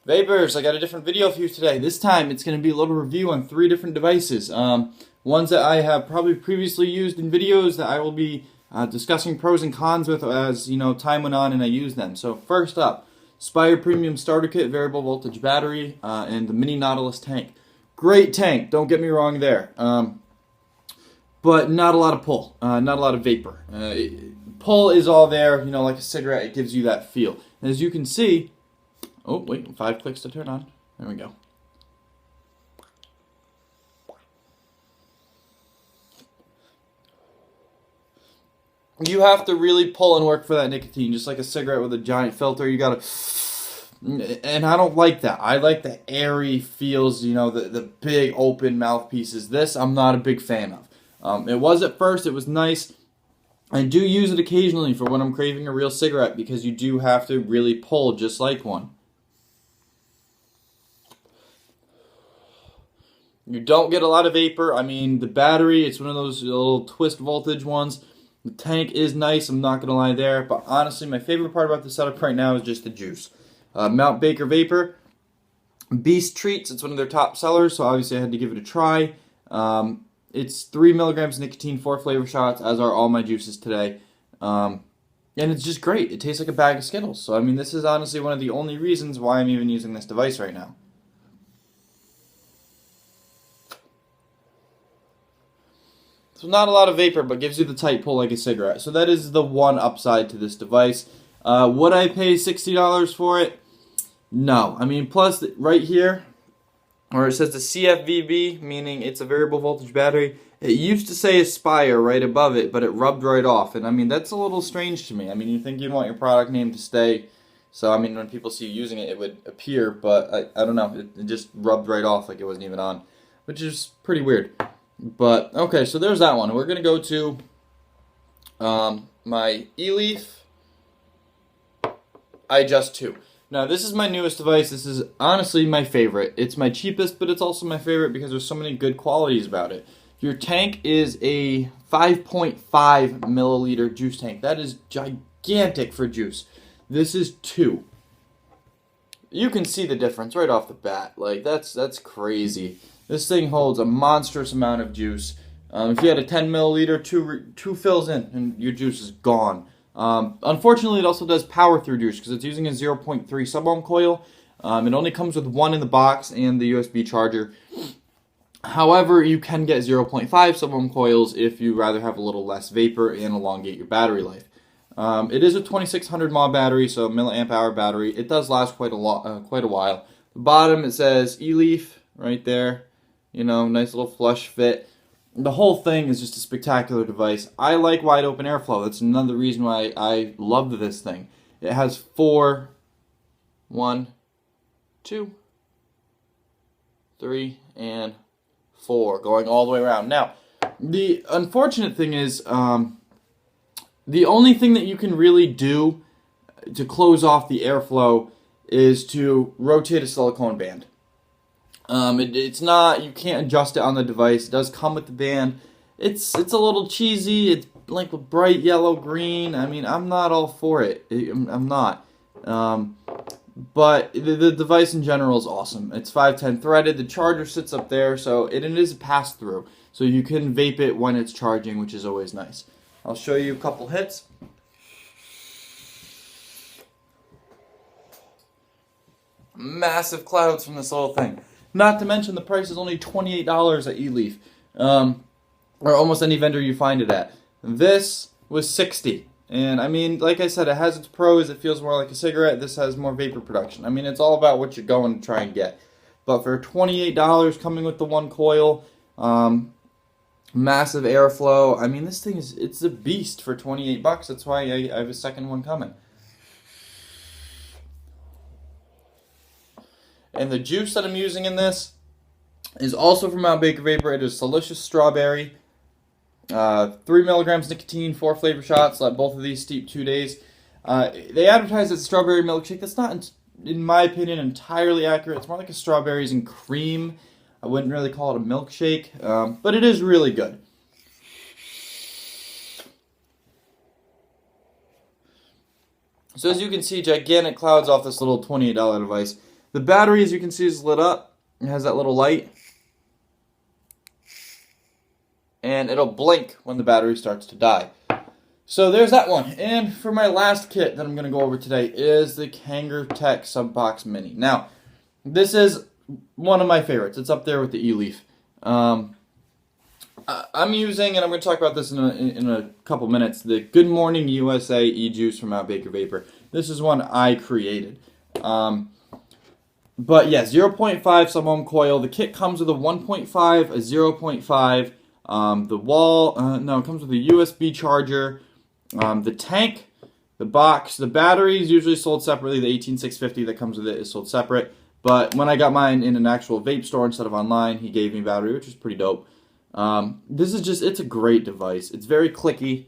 Vapors, I got a different video for you today. This time it's going to be a little review on 3 different devices. Ones that I have probably previously used in videos that I will be discussing pros and cons with as time went on and I used them. So first up, Spire Premium Starter Kit Variable Voltage Battery and the Mini Nautilus Tank. Great tank, don't get me wrong there. But not a lot of pull, not a lot of vapor. Pull is all there, like a cigarette, it gives you that feel. And as you can see, oh, wait, 5 clicks to turn on. There we go. You have to really pull and work for that nicotine, just like a cigarette with a giant filter. You gotta, and I don't like that. I like the airy feels, the big open mouthpieces. This I'm not a big fan of. It was at first, it was nice. I do use it occasionally for when I'm craving a real cigarette because you do have to really pull just like one. You don't get a lot of vapor. I mean, the battery, it's one of those little twist voltage ones. The tank is nice, I'm not going to lie there. But honestly, my favorite part about the setup right now is just the juice. Mount Baker Vapor, Beast Treats, it's one of their top sellers, so obviously I had to give it a try. It's 3 milligrams nicotine, 4 flavor shots, as are all my juices today. And it's just great. It tastes like a bag of Skittles. So, I mean, this is honestly one of the only reasons why I'm even using this device right now. So not a lot of vapor, but gives you the tight pull like a cigarette. So that is the one upside to this device. Would I pay $60 for it? No. I mean, plus right here, where it says the CFVB, meaning it's a variable voltage battery, it used to say Aspire right above it, but it rubbed right off. And I mean, that's a little strange to me. I mean, you think you'd want your product name to stay. So, I mean, when people see you using it, it would appear, but I don't know. It just rubbed right off like it wasn't even on, which is pretty weird. But, okay, so there's that one. We're going to go to my Eleaf Ijust 2. Now, this is my newest device. This is honestly my favorite. It's my cheapest, but it's also my favorite because there's so many good qualities about it. Your tank is a 5.5 milliliter juice tank. That is gigantic for juice. This is 2. You can see the difference right off the bat. Like, that's crazy. This thing holds a monstrous amount of juice. If you had a 10 milliliter, two fills in, and your juice is gone. Unfortunately, it also does power through juice because it's using a 0.3 sub-ohm coil. It only comes with 1 in the box and the USB charger. However, you can get 0.5 sub-ohm coils if you rather have a little less vapor and elongate your battery life. It is a 2600 mAh battery, so a milliamp hour battery. It does last quite a while. The bottom it says Eleaf right there. Nice little flush fit. The whole thing is just a spectacular device. I like wide open airflow. That's another reason why I love this thing. It has 4, 1, 2, 3, and 4 going all the way around. Now, the unfortunate thing is, the only thing that you can really do to close off the airflow is to rotate a silicone band. It's not, you can't adjust it on the device. It does come with the band. It's a little cheesy. It's like a bright yellow green. I mean, I'm not all for it. I'm not. But the device in general is awesome. It's 510 threaded. The charger sits up there, so it is a pass-through. So you can vape it when it's charging, which is always nice. I'll show you a couple hits. Massive clouds from this little thing. Not to mention the price is only $28 at Eleaf, or almost any vendor you find it at. This was $60, and I mean, like I said, it has its pros. It feels more like a cigarette. This has more vapor production. I mean, it's all about what you're going to try and get. But for $28 coming with the 1 coil, massive airflow. I mean, this thing it's a beast for 28 bucks. That's why I have a second one coming. And the juice that I'm using in this is also from Mount Baker Vapor. It is Delicious Strawberry. 3 milligrams nicotine, 4 flavor shots. Let both of these steep 2 days. They advertise it's strawberry milkshake. That's not, in my opinion, entirely accurate. It's more like a strawberries and cream. I wouldn't really call it a milkshake, but it is really good. So as you can see, gigantic clouds off this little $28 device. The battery, as you can see, is lit up. It has that little light. And it'll blink when the battery starts to die. So there's that one. And for my last kit that I'm going to go over today is the kangertech Subox Mini. Now, this is one of my favorites. It's up there with the Eleaf. I'm using, and I'm going to talk about this in a couple minutes, the Good Morning USA Ijust from Mount Baker Vapor. This is one I created. But yeah, 0.5 sub-ohm coil. The kit comes with a 1.5, a 0.5, the wall, no, it comes with a USB charger, the tank, the box, the battery is usually sold separately. The 18650 that comes with it is sold separate. But when I got mine in an actual vape store instead of online, he gave me battery, which is pretty dope. This is just, it's a great device. It's very clicky,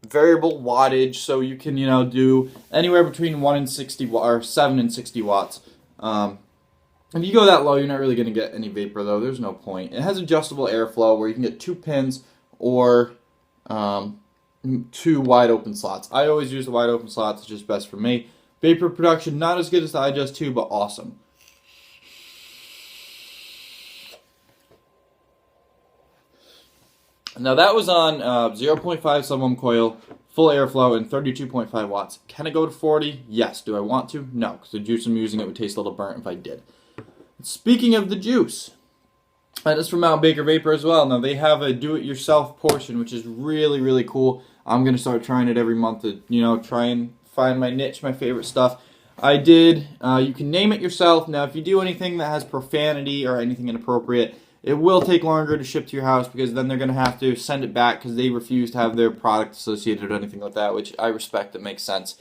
variable wattage, so you can, you know, do anywhere between 1 and 60 or 7 and 60 watts. If you go that low, you're not really going to get any vapor, though. There's no point. It has adjustable airflow where you can get 2 pins or 2 wide open slots. I always use the wide open slots. It's just best for me. Vapor production, not as good as the Ijust 2, but awesome. Now that was on 0.5 sub-ohm coil, full airflow, and 32.5 watts. Can it go to 40? Yes. Do I want to? No, because the juice I'm using it would taste a little burnt if I did. Speaking of the juice, and it's from Mount Baker Vapor as well. Now they have a do-it-yourself portion, which is really, really cool. I'm going to start trying it every month to, you know, try and find my niche, my favorite stuff. I did, you can name it yourself. Now if you do anything that has profanity or anything inappropriate, it will take longer to ship to your house because then they're going to have to send it back because they refuse to have their product associated with anything like that, which I respect. It makes sense.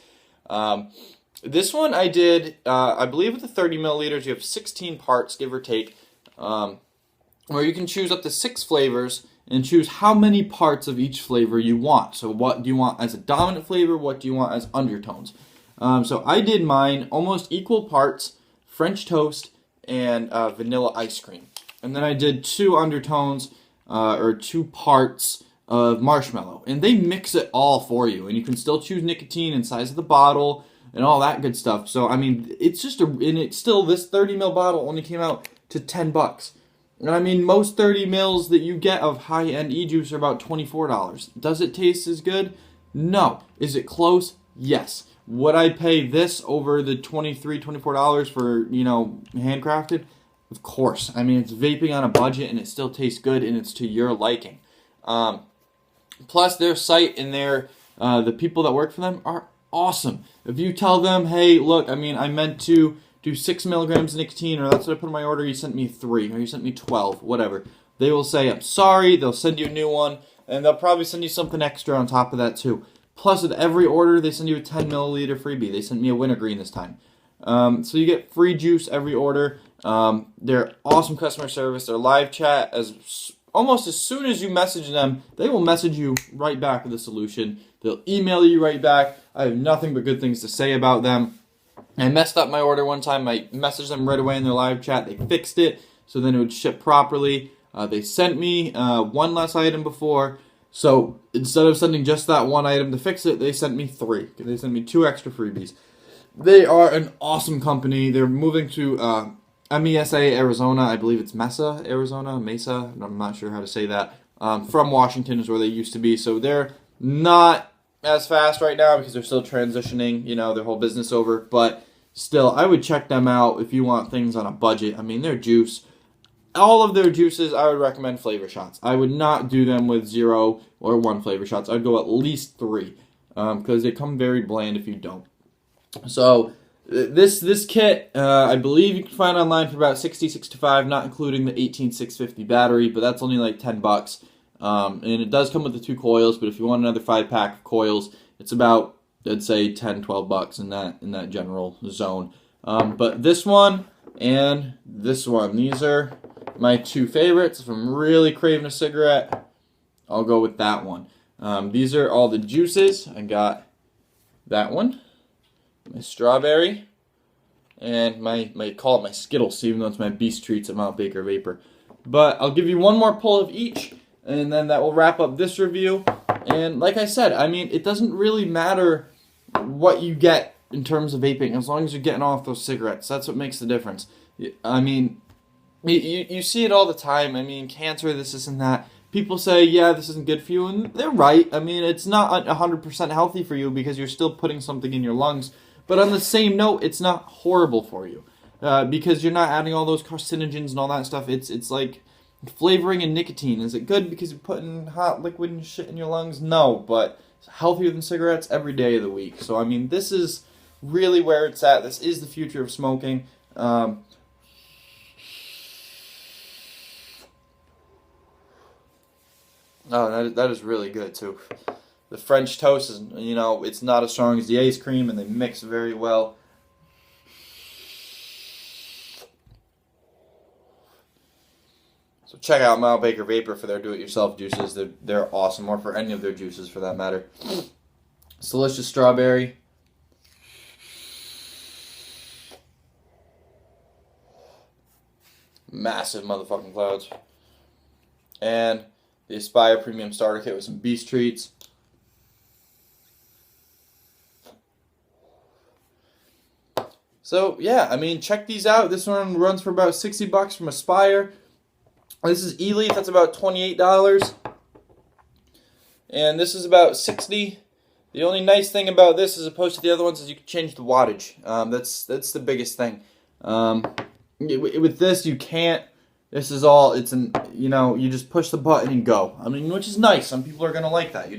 This one I did, I believe with the 30 milliliters, you have 16 parts, give or take, where you can choose up to 6 flavors and choose how many parts of each flavor you want. So what do you want as a dominant flavor? What do you want as undertones? So I did mine almost equal parts, French toast and vanilla ice cream. And then I did 2 undertones, or 2 parts of marshmallow. And they mix it all for you. And you can still choose nicotine and size of the bottle and all that good stuff. So, I mean, it's just and it's still, this 30 ml bottle only came out to $10. And I mean, most 30 mils that you get of high-end e-juice are about $24. Does it taste as good? No. Is it close? Yes. Would I pay this over the $23, $24 for, you know, handcrafted? Of course. I mean, it's vaping on a budget and it still tastes good and it's to your liking. Plus, their site and the people that work for them are awesome. If you tell them, hey, look, I mean, I meant to do 6 milligrams of nicotine, or that's what I put in my order, you sent me 3, or you sent me 12, whatever. They will say, I'm sorry, they'll send you a new one, and they'll probably send you something extra on top of that too. Plus, with every order, they send you a 10 milliliter freebie. They sent me a wintergreen this time. So you get free juice every order. They're awesome customer service. Their live chat, almost as soon as you message them, they will message you right back with a solution. They'll email you right back. I have nothing but good things to say about them. I messed up my order one time. I messaged them right away in their live chat. They fixed it, so then it would ship properly. They sent me one less item before. So instead of sending just that one item to fix it, they sent me 3. They sent me 2 extra freebies. They are an awesome company. They're moving to MESA, Arizona. I believe it's Mesa, Arizona. Mesa. I'm not sure how to say that. From Washington is where they used to be. So they're not as fast right now because they're still transitioning, you know, their whole business over. But still, I would check them out if you want things on a budget. I mean, their juice, all of their juices, I would recommend flavor shots. I would not do them with 0 or 1 flavor shots. I'd go at least 3 because they come very bland if you don't. So this kit, I believe you can find online for about $60, $65, not including the 18650 battery, but that's only like $10. And it does come with the 2 coils, but if you want another 5-pack of coils, it's about, I'd say, $10, $12 in that general zone. But this one and this one, these are my 2 favorites. If I'm really craving a cigarette, I'll go with that one. These are all the juices. I got that one, my strawberry, and my call it my Skittles, even though it's my Beast Treats at Mount Baker Vapor. But I'll give you one more pull of each, and then that will wrap up this review. And like I said, I mean, it doesn't really matter what you get in terms of vaping, as long as you're getting off those cigarettes. That's what makes the difference. I mean, you see it all the time. I mean, cancer, this and that. People say, yeah, this isn't good for you, and they're right. I mean, it's not 100% healthy for you because you're still putting something in your lungs. But on the same note, it's not horrible for you because you're not adding all those carcinogens and all that stuff. It's like flavoring and nicotine. Is it good because you're putting hot liquid and shit in your lungs? No, but it's healthier than cigarettes every day of the week. So, I mean, this is really where it's at. This is the future of smoking. Oh, that is really good, too. The French toast is, you know, it's not as strong as the ice cream, and they mix very well. So check out Mile Baker Vapor for their do-it-yourself juices. They're awesome, or for any of their juices for that matter. It's delicious strawberry. Massive motherfucking clouds. And the Aspire Premium Starter Kit with some Beast Treats. So, yeah, I mean, check these out. This one runs for about $60 from Aspire. This is Eleaf. That's about $28. And this is about $60. The only nice thing about this as opposed to the other ones is you can change the wattage. That's the biggest thing. With this, you can't. This is all, you know, you just push the button and go. I mean, which is nice. Some people are going to like that.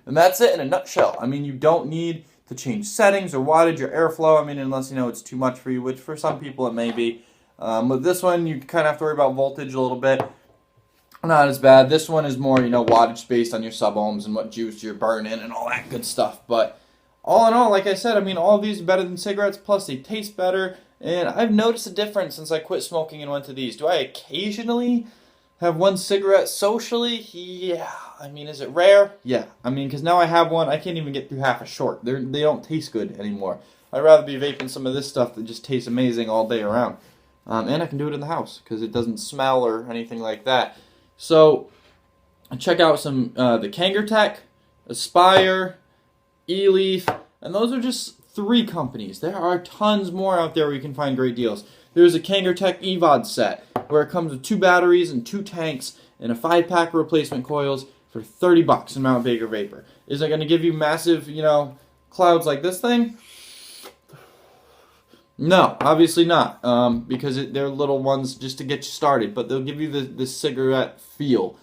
And that's it in a nutshell. I mean, you don't need to change settings or wattage or airflow. I mean, unless, you know, it's too much for you, which for some people it may be. With this one, you kind of have to worry about voltage a little bit. Not as bad. This one is more, you know, wattage based on your sub-ohms and what juice you're burning and all that good stuff. But all in all, like I said, I mean, all of these are better than cigarettes, plus they taste better. And I've noticed a difference since I quit smoking and went to these. Do I occasionally have one cigarette socially? Yeah. I mean, is it rare? Yeah. I mean, because now I have one, I can't even get through half a short. They don't taste good anymore. I'd rather be vaping some of this stuff that just tastes amazing all day around. And I can do it in the house because it doesn't smell or anything like that. So, check out some the kangertech, Aspire, Eleaf, and those are just 3 companies. There are tons more out there where you can find great deals. There's a kangertech EVOD set where it comes with 2 batteries and 2 tanks and a 5-pack of replacement coils for $30 in Mount Baker Vapor. Is it going to give you massive, you know, clouds like this thing? No, obviously not, because they're little ones just to get you started, but they'll give you the cigarette feel.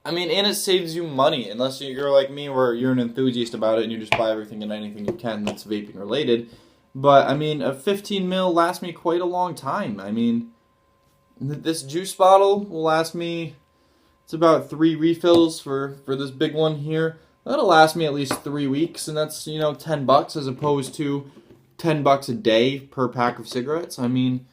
I mean, and it saves you money, unless you're like me where you're an enthusiast about it and you just buy everything and anything you can that's vaping related. But, I mean, a 15 mil lasts me quite a long time. I mean, this juice bottle will last me, it's about 3 refills for this big one here. That'll last me at least 3 weeks, and that's, you know, $10 as opposed to $10 a day per pack of cigarettes. I mean,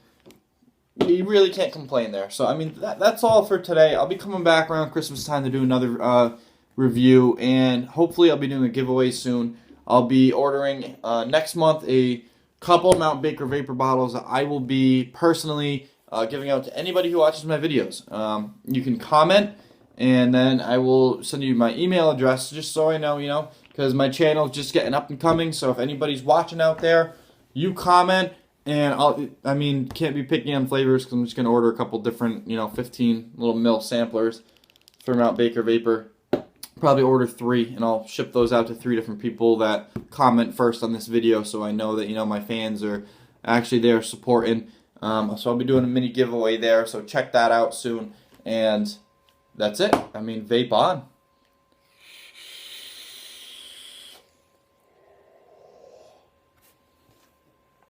you really can't complain there. So, I mean, that's all for today. I'll be coming back around Christmas time to do another review, and hopefully I'll be doing a giveaway soon. I'll be ordering next month a couple Mount Baker Vapor bottles that I will be personally giving out to anybody who watches my videos. You can comment, and then I will send you my email address just so I know, you know, because my channel is just getting up and coming. So if anybody's watching out there, you comment. And I mean, can't be picky on flavors because I'm just going to order a couple different, you know, 15 little mil samplers for Mount Baker Vapor. Probably order 3, and I'll ship those out to 3 different people that comment first on this video so I know that, you know, my fans are actually there supporting. So I'll be doing a mini giveaway there, so check that out soon. And that's it. I mean, vape on.